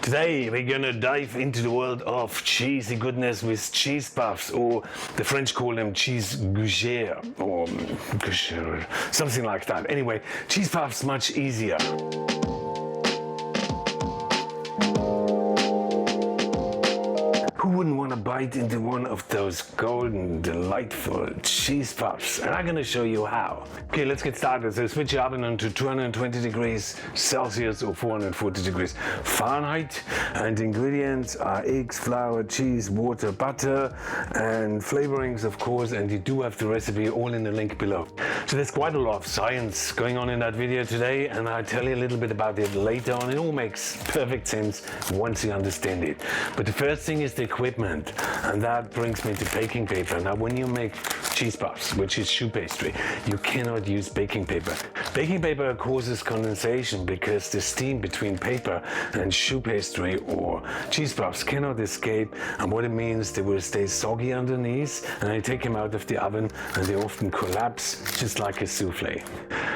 Today we're gonna dive into the world of cheesy goodness with cheese puffs, or the French call them cheese gougères, or gougeres, something like that. Anyway, cheese puffs much easier. Who wouldn't want to bite into one of those golden, delightful cheese puffs? And I'm going to show you how. Okay, let's get started. So switch your oven on to 220 degrees Celsius or 440 degrees Fahrenheit. And ingredients are eggs, flour, cheese, water, butter, and flavorings, of course. And you do have the recipe all in the link below. So there's quite a lot of science going on in that video today, and I'll tell you a little bit about it later on. It all makes perfect sense once you understand it. But the first thing is the equipment, and that brings me to baking paper. Now, when you make cheese puffs, which is choux pastry, you cannot use baking paper. Baking paper causes condensation because the steam between paper and choux pastry or cheese puffs cannot escape, and what it means, they will stay soggy underneath, and I take them out of the oven and they often collapse just like a souffle.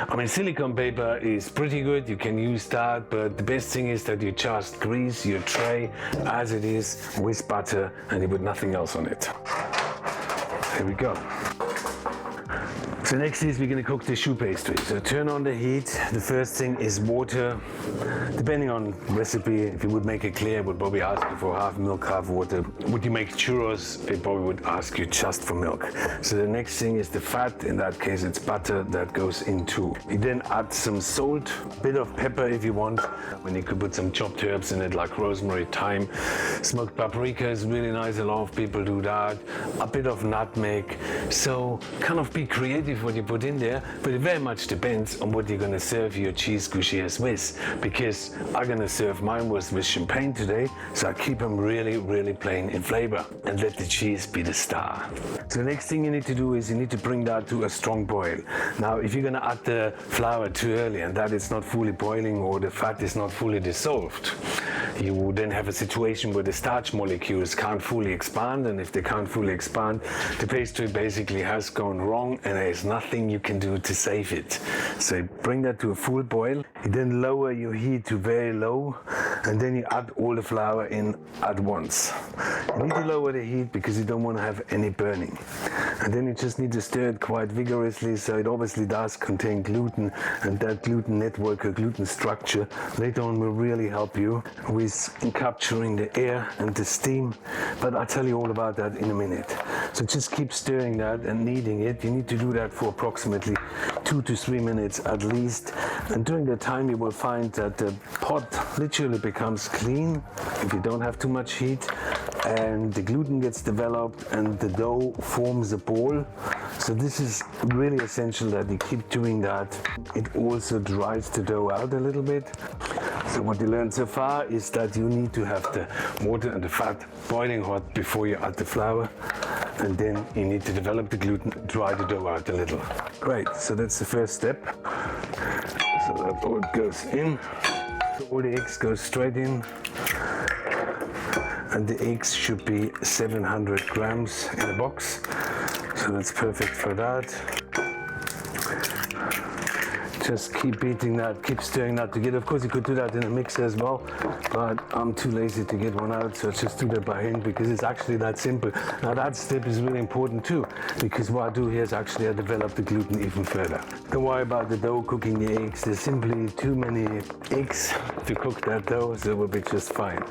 I mean, silicone paper is pretty good, you can use that, but the best thing is that you just grease your tray as it is with butter and you put nothing else on it. There we go. So next is we're going to cook the choux pastry. So turn on the heat. The first thing is water. Depending on recipe, if you would make it clear, it would probably ask you for half milk, half water. Would you make churros, it probably would ask you just for milk. So the next thing is the fat. In that case, it's butter that goes into. You then add some salt, a bit of pepper if you want. When you could put some chopped herbs in it, like rosemary, thyme. Smoked paprika is really nice. A lot of people do that. A bit of nutmeg. So kind of be creative what you put in there, but it very much depends on what you're going to serve your cheese gougères with, because I'm going to serve mine with champagne today, so I keep them really plain in flavor and let the cheese be the star. So the next thing you need to do is you need to bring that to a strong boil. Now, if you're going to add the flour too early and that is not fully boiling or the fat is not fully dissolved, you will then have a situation where the starch molecules can't fully expand, and if they can't fully expand, the pastry basically has gone wrong and there is nothing you can do to save it. So bring that to a full boil. You then lower your heat to very low, and then you add all the flour in at once. You need to lower the heat because you don't want to have any burning. And then you just need to stir it quite vigorously, so it obviously does contain gluten, and that gluten network or gluten structure later on will really help you with capturing the air and the steam. But I'll tell you all about that in a minute. So just keep stirring that and kneading it. You need to do that for approximately 2 to 3 minutes at least. And during that time you will find that the pot literally becomes clean if you don't have too much heat, and the gluten gets developed and the dough forms a ball. So this is really essential that you keep doing that. It also dries the dough out a little bit. So what you learned so far is that you need to have the water and the fat boiling hot before you add the flour, and then you need to develop the gluten, dry the dough out a little. Great, so that's the first step. So that all goes in. So all the eggs go straight in. And the eggs should be 700 grams in a box. So that's perfect for that. Just keep beating that, keep stirring that together. Of course, you could do that in a mixer as well, but I'm too lazy to get one out, so just do that by hand because it's actually that simple. Now that step is really important too, because what I do here is actually I develop the gluten even further. Don't worry about the dough cooking the eggs. There's simply too many eggs to cook that dough, so it will be just fine.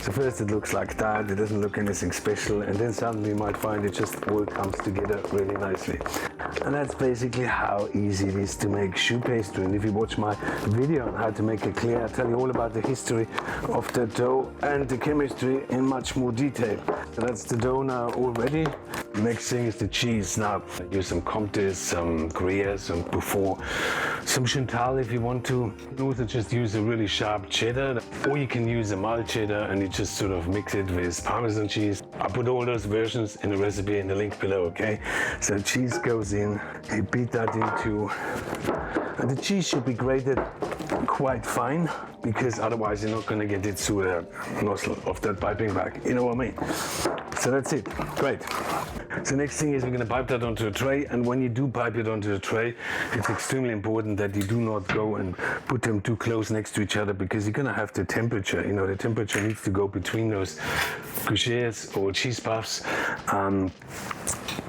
So first it looks like that, it doesn't look anything special, and then suddenly you might find it just all comes together really nicely. And that's basically how easy it is to make choux pastry. And if you watch my video on how to make it clear, I tell you all about the history of the dough and the chemistry in much more detail. So that's the dough now already. Next thing is the cheese. Now I use some Comte, some Gruyere, some beaufort, some Chantal if you want to. You can also just use a really sharp cheddar, or you can use a mild cheddar and you just sort of mix it with Parmesan cheese. I put all those versions in the recipe in the link below, okay? So cheese goes in, you beat that into, and the cheese should be grated quite fine, because otherwise you're not going to get it through the nozzle of that piping bag, you know what I mean? So that's it. Great. So next thing is we're going to pipe that onto a tray, and when you do pipe it onto a tray, it's extremely important that you do not go and put them too close next to each other, because you're going to have the temperature. You know, the temperature needs to go between those gougeres or cheese puffs.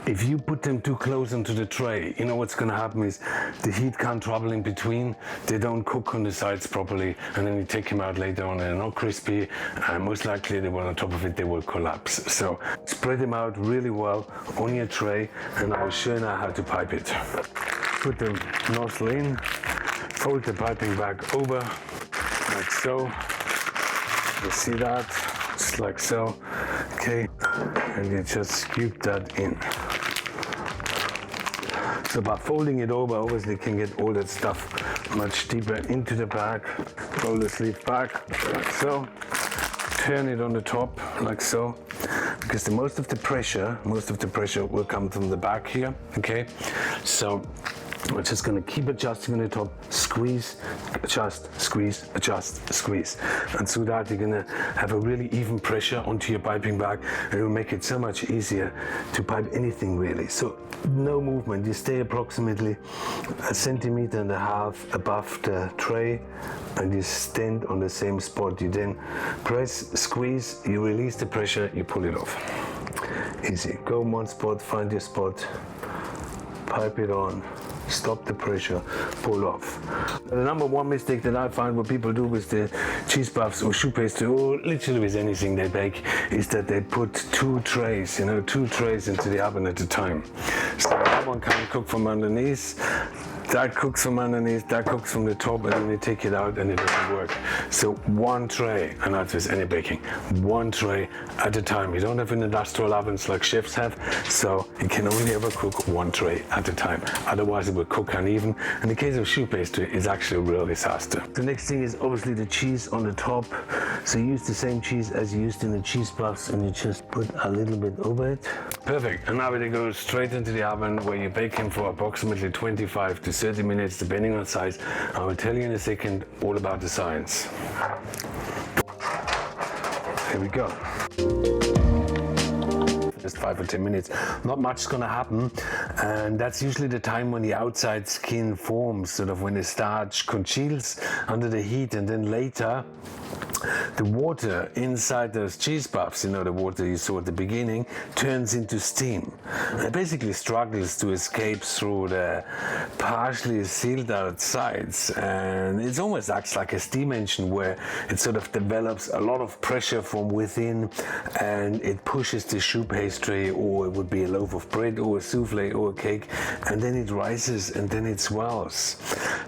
If you put them too close onto the tray, you know what's going to happen is the heat can't travel in between, they don't cook on the sides properly, and then you take them out later on and they're not crispy, and most likely they will, on top of it, they will collapse. So spread them out really well on your tray, and I'll show you now how to pipe it. Put the nozzle in, fold the piping bag over, like so. You see that? Just like so. Okay, and you just scoop that in. So by folding it over, obviously you can get all that stuff much deeper into the bag. Roll the sleeve back, like so. Turn it on the top, like so. Because most of the pressure will come from the back here, okay? So we're just going to keep adjusting on the top, squeeze, adjust, squeeze, adjust, squeeze. And through that you're going to have a really even pressure onto your piping bag, and it will make it so much easier to pipe anything really. So no movement, you stay approximately 1.5 centimeters above the tray, and you stand on the same spot. You then press, squeeze, you release the pressure, you pull it off. Easy. Go one spot, find your spot, pipe it on, stop the pressure, pull off. The number one mistake that I find what people do with the cheese puffs or choux pastry, or literally with anything they bake, is that they put two trays into the oven at a time. So that one can cook from underneath, that cooks from underneath, that cooks from the top, and then you take it out and it doesn't work. So one tray, and that's with any baking, one tray at a time. You don't have an industrial ovens like chefs have, so you can only ever cook one tray at a time. Otherwise it will cook uneven. In the case of choux pastry, it's actually a real disaster. The next thing is obviously the cheese on the top. So you use the same cheese as you used in the cheese puffs, and you just put a little bit over it. Perfect. And now they go straight into the oven, where you bake them for approximately 25 to 30 minutes, depending on size. I will tell you in a second all about the science. Here we go. Just 5 or 10 minutes. Not much is going to happen, and that's usually the time when the outside skin forms, sort of when the starch congeals under the heat, and then later the water inside those cheese puffs, you know, the water you saw at the beginning, turns into steam. It basically struggles to escape through the partially sealed out sides, and it almost acts like a steam engine, where it sort of develops a lot of pressure from within, and it pushes the choux pastry, or it would be a loaf of bread or a souffle or a cake, and then it rises and then it swells.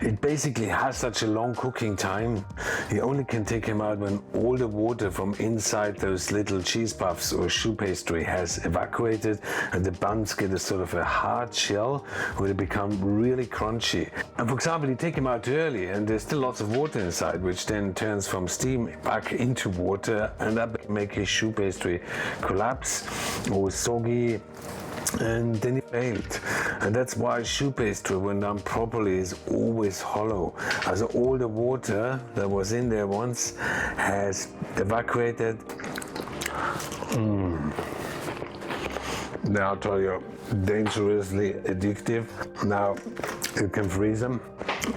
It basically has such a long cooking time. You only can take them out when all the water from inside those little cheese puffs or choux pastry has evacuated, and the buns get a sort of a hard shell where they become really crunchy. And for example, you take them out too early and there's still lots of water inside, which then turns from steam back into water, and that makes a choux pastry collapse or soggy, and then it failed. And that's why choux pastry, when done properly, is always hollow. Also all the water that was in there once has evacuated. Now I'll tell you, dangerously addictive. Now you can freeze them,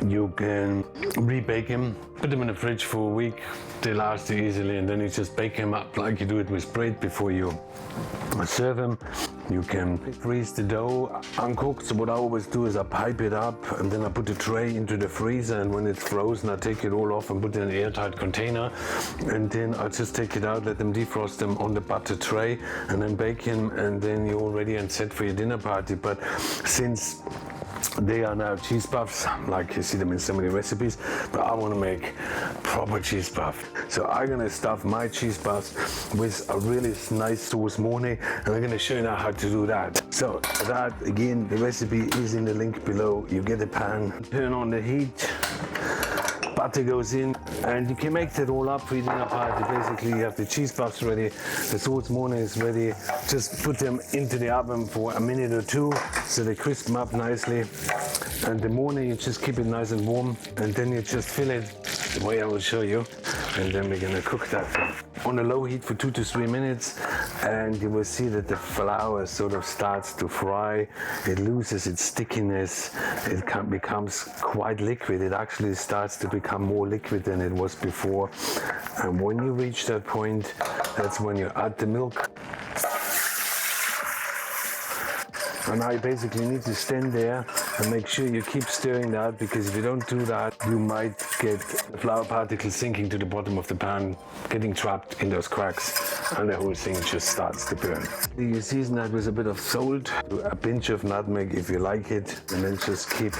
you can rebake them, put them in the fridge for a week, they last easily, and then you just bake them up like you do it with bread before you serve them. You can freeze the dough uncooked. So what I always do is I pipe it up, and then I put the tray into the freezer, and when it's frozen I take it all off and put it in an airtight container, and then I just take it out, let them defrost them on the butter tray, and then bake them, and then you're all ready and set for your dinner party. But since they are now cheese puffs, like you see them in so many recipes, but I want to make proper cheese puff. So I'm going to stuff my cheese puffs with a really nice sauce Mornay, and I'm going to show you now how to do that. So for that, again, the recipe is in the link below. You get a pan, turn on the heat, butter goes in, and you can make that all up for your dinner party. Basically, you have the cheese puffs ready, the sauce Mornay is ready. Just put them into the oven for a minute or two so they crisp up nicely. And the Mornay, you just keep it nice and warm, and then you just fill it the way I will show you, and then we're gonna cook that on a low heat for 2 to 3 minutes, and you will see that the flour sort of starts to fry. It loses its stickiness. It becomes quite liquid. It actually starts to become more liquid than it was before. And when you reach that point, that's when you add the milk. And now you basically need to stand there and make sure you keep stirring that, because if you don't do that, you might get flour particles sinking to the bottom of the pan, getting trapped in those cracks, and the whole thing just starts to burn. You season that with a bit of salt, a pinch of nutmeg if you like it, and then just keep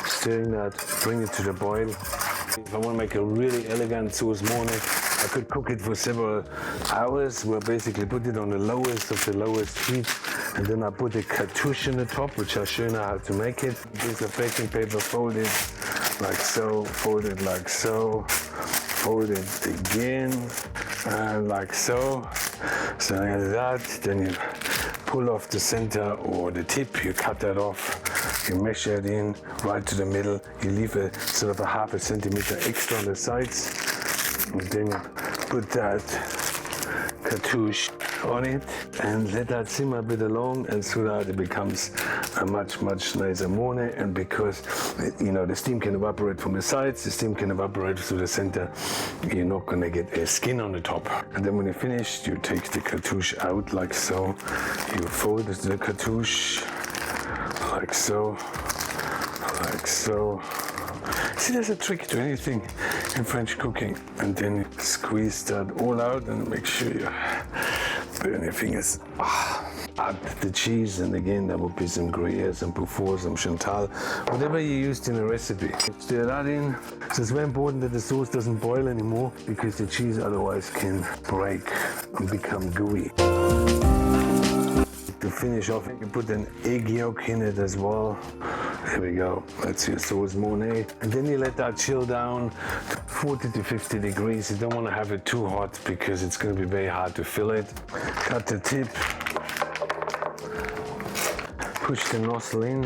stirring that, bring it to the boil. If I want to make a really elegant sauce Mornay, I could cook it for several hours. We'll basically put it on the lowest of the lowest heat, and then I put a cartouche on the top, which I'll show you now how to make it. Piece of baking paper folded like so, folded like so, folded again, and like so. So like that, then you pull off the center or the tip, you cut that off, you measure it in right to the middle, you leave a sort of a half a centimeter extra on the sides, and then you put that cartouche on it and let that simmer a bit along, and so that it becomes a much nicer Mornay. And because the steam can evaporate from the sides, the steam can evaporate through the center, you're not going to get a skin on the top. And then when you're finished, you take the cartouche out like so, you fold the cartouche like so, like so. See, there's a trick to anything in French cooking. And then you squeeze that all out and make sure you burn your fingers. Add the cheese, and again there will be some Gruyere, some beaufort, some Chantal, whatever you used in a recipe. Stir that in. So it's very important that the sauce doesn't boil anymore, because the cheese otherwise can break and become gooey. To finish off, you put an egg yolk in it as well. There we go, that's your sauce Mornay. And then you let that chill down to 40 to 50 degrees. You don't want to have it too hot, because it's going to be very hard to fill it. Cut the tip, push the nozzle in,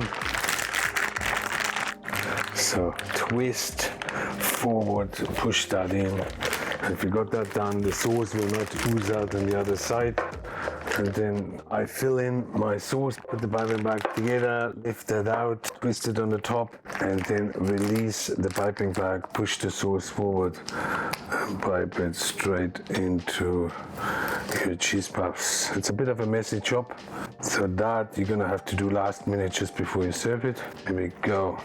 so twist forward, push that in. And if you got that done, the sauce will not ooze out on the other side. And then I fill in my sauce, put the piping bag together, lift that out, twist it on the top, and then release the piping bag, push the sauce forward, and pipe it straight into your cheese puffs. It's a bit of a messy job, so that you're gonna have to do last minute just before you serve it. Here we go.